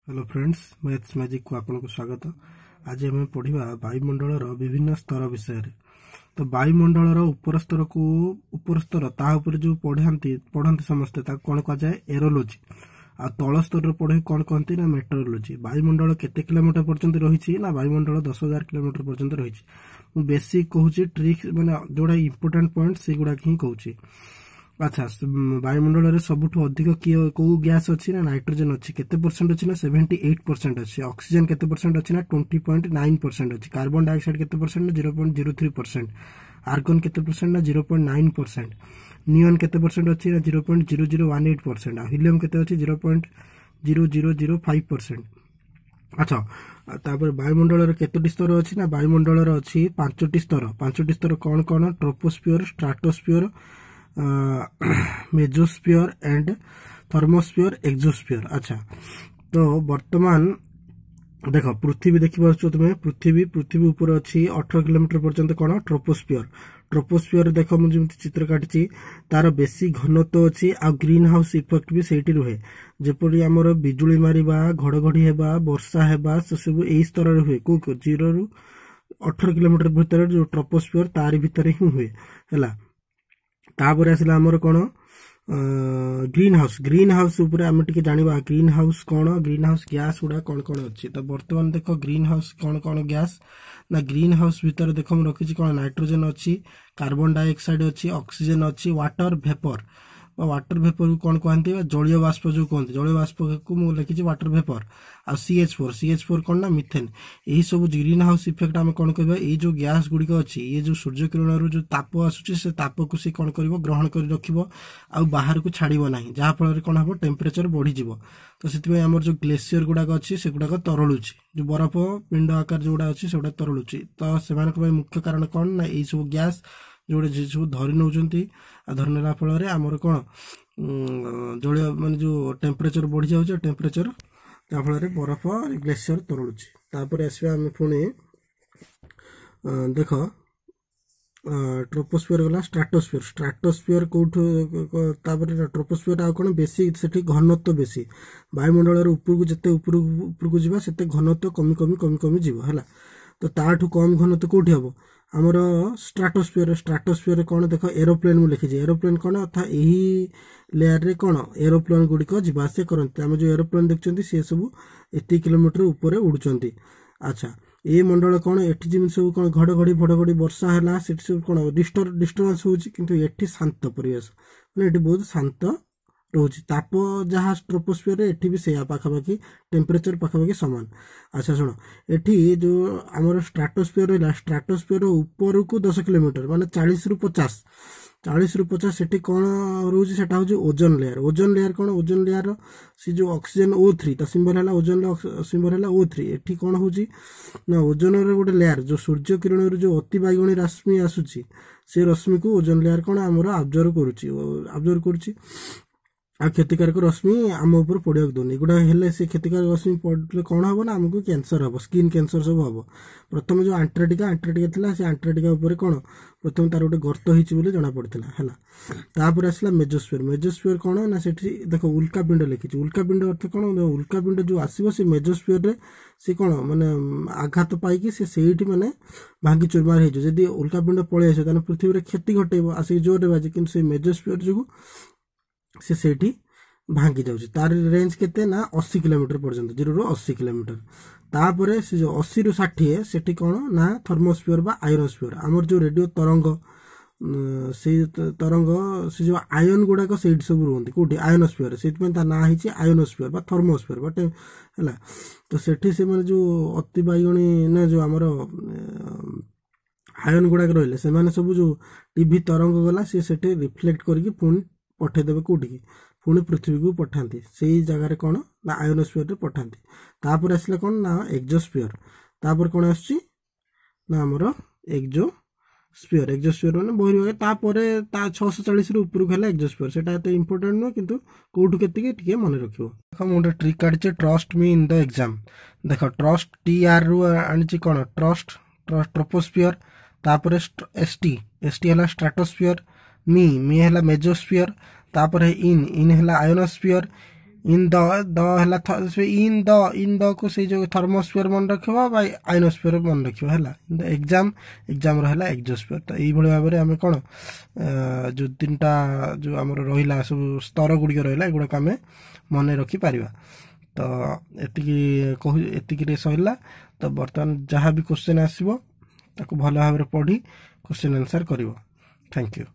Hello friends, maths magic को आपको स्वागत। आज आम पढ़ा वायुमंडल विभिन्न स्तर विषय। तो वायुमंडल उपर स्तर को उपर स्तर तापर जो पढ़ाती समस्ते कौन कहुए एरोलोजी। आ तल स्तर पढ़े कौन कहती ना मेट्रोलोजी। वायुमंडल केते किलोमीटर पर्यंत रही ना वायुमंडल 10,000 किलोमीटर पर्यंत रही। बेसिक कहूँ ट्रिक्स माने जोड़ा इंपोर्टेंट पॉइंट से गुड़ा ही कहूँ। अच्छा, वायुमंडल सबुठ अधिक कौ गैस अच्छी ना नाइट्रोजन अच्छी केते परसेंट अच्छी ना 78% अच्छी। ऑक्सीजन केते परसेंट अच्छी ना 20.9% अच्छी। कार्बन डाइऑक्साइड केते परसेंट ना 0.03%। आर्गन केते परसेंट ना 0.9%। नियन केते परसेंट अच्छी ना 0.0018%। हीलियम केते अच्छी 0.0005%। अच्छा, तापर वायुमंडल केतोटी स्तर अच्छी ना वायुमंडल अच्छी 5टी स्तर। 5टी स्तर कौन कौन? Troposphere, stratosphere, mesosphere and thermosphere, exosphere. अच्छा, तो वर्तमान देख पृथ्वी देखी पार्छ तुम्हें पृथ्वी ऊपर अच्छी 18 किलोमीटर पर्यंत कौन ट्रोपोस्फियर। ट्रोपोस्फियर देख मुझे चित्र काटी तार बेसी घनत्व अच्छी आ ग्रीन हाउस इफेक्ट भी सेठी रुहे। जेपरि आमर बिजुली मारिबा, घड़घड़ी हेबा, वर्षा हेबा से सब एई स्तर रे हुए। को 0 रु 18 किलोमीटर भीतर जो ट्रोपोस्फियर तारी भीतर ही हुए हैला। तापर आसला आमर कौन ग्रीन हाउस। ग्रीन हाउस ऊपर आम टे जाना ग्रीन हाउस कौन, ग्रीन हाउस गैस गुड़ा कौन कौन अच्छी। तो बर्तमान देख ग्रीन हाउस कौन कौन गैस ना ग्रीन हाउस भितर देख मुझे रखी कौन नाइट्रोजन अच्छी, कार्बन डाइऑक्साइड अच्छी, ऑक्सीजन अच्छी, वाटर भेपर। वाटर भेपर को कौन कहते जलीय बाष्प जो कहते। जलीय बाष्प को मुझे लिखी वाटर भेपर। आ CH4 कौन ना मिथेन। यही सब ग्रीन हाउस इफेक्ट आम कौन कह ये जो गैस गुड़िक अच्छी ये जो सूर्य किरण जो ताप आसूची से ताप को सी कौन कर ग्रहण कर रखिब आ बाहर को छाड़ब ना जहाँफल कौन हम टेम्परेचर बढ़ीज। तो से आम जो ग्लेसीयर गुड़ाक अच्छी से गुड़ाक तरलुची जो बरफ पिंड आकार जो गुड़ा अच्छी से तरलुची। तो से मुख्य कारण कौन ना यही सब गैस जोड़े सब धरी नौ धरी नेला फल आमर कौन जलीय मान जो टेम्परेचर बढ़ी जाऊे टेम्परेचर जहाँफल बरफ ग्लेसीयर तरलुची। तापर आसवा आम पुणी देख ट्रोपोस्फियर गला स्ट्राटोस्फियर। स्ट्राटोस्फियर कौट ट्रोपोस्फियर आ कौन बेसी से घनत्व बेसी। वायुमंडल ऊपर को जिते ऊपर को जावा से घनत्व कमी कमी कमी कमी जीव है। तो ताठू कम घनत्व कौटी हम आमर स्ट्राटोस्फियर। स्ट्राटोस्फियर कौन देख एरोप्लेन में लिखी। एरोप्लेन कौन अर्थात यही लेयर रे कौन एरोप्लेन गुड़िक जावासिया करते। आम जो एरोप्लेन देखते सी सब एत किलोमीटर ऊपर उड़ुंट। अच्छा, ये मंडल कौन एटी जमी सब कौन घड़घड़ी फड़घड़ी वर्षा है सब कौन डिस्टर्बांस होची किंतु एटी शांत परिवेश मैंने एटी बहुत शांत रोचे। ताप जहाँ ट्रोपोस्फियर एटी भी से पाखापाखि टेम्परेचर पाखापाखि सामान। अच्छा शुण एटी जो आमर स्ट्राटोस्फियर रहा स्ट्राटोस्फियर ऊपर को 10 किलोमीटर माने 40 रु 50 से कौन रोचे सेटा हूँ ओजोन लेयर। ओजोन लेयर कौन ओजोन लेयर सी जो ऑक्सीजन O3 ता सिंबल है ओजोन सिंबल है O3। एटी कौन हूँ ना ओजोन गोटे लेयर जो सूर्य किरण जो अति बाइगणी रश्मि आसूची से रश्मि को ओजोन लेयर कौन आमर अब्जर्व करुच्ची आ क्षतिकारक रश्मि आम उपर पड़ा दूनी गुड़ा हेल्ले से क्षतिकारक रश्मि पड़े कौन हम ना आमको कैंसर हम स्किन कैंसर सब हम। प्रथम जो आंटार्कटिका था से आंटार्कटिका उपर कौन प्रथम तार गोटे गर्त होती जना पड़ता है। तापर आसला मेजोस्फियर। मेजोस्फियर कौन ना से देख उल्कापिंड लिखी। उल्कापिंड अर्थ कौन उल्कापिंड जो आसो से मेजोस्फियर से कौन माने आघात पाई से माने भांगी चुरमार होदी उल्कापिंड पलि आस पृथ्वी क्षति घटेब आसिक जोर बाजे कि मेजोस्फियर जो से भांगी जाऊँगी। तार रेंज केते ना 80 किलोमीटर पर्यंत 0 रु 80 किलोमीटर। तापर से जो 80 रु 60 से कौन ना थर्मोस्फियर बा आयनोस्फियर आमर जो रेडियो तरंग से तरंग से जो आयन गुड़ाक से सब रुहति कौटी आयनोस्फियर से ना है आयनोस्फियर बा थर्मोस्फियर बट है। तो सेठी से जो अति बाइगणी ना जो आमर आयन गुड़ाक रही से सब जो टीवी तरंग गला सी रिफ्लेक्ट करके पुणी पठेदेवे कौटी पुणी पृथ्वी को पठाती से जगार कौन ना आयनोस्फियर पठाती। तापर आसला कौन ना एक्सोस्फियर। तापर कौन आसची ना आमर एक्सोस्फियर। एक्सोस्फियर मैंने बही रही तापर 640 रु ऊपर को एक्सोस्फियर से इंपोर्टेंट नुह किंतु कौटू के मन रख। देख मुझे ट्रिक काटी trust me in the exam. देख ट्रस्ट TR रु आनी कौन ट्रस्ट ट्रोपोस्फियर। तापर ST है स्ट्राटोस्फियर। मी है मेजोस्फियर। तापर इन है आयनोस्फियर। इन द है इन द को से जो थर्मोस्फीयर मन रखिबा बा आइनोस्फीयर मन रखिबा है इन द एग्जाम रहा एक्जोस्फीयर। तो यही भाव में आम कौन जो तीनटा जो आम रहा सब स्तर गुड़िक रहा एगुड़ाक आम मन रखिपर। तो एतिक सरला। तो बर्तमान जहाँ भी क्वेश्चन आसो भल भाव पढ़ी क्वेश्चन आंसर कर। Thank you.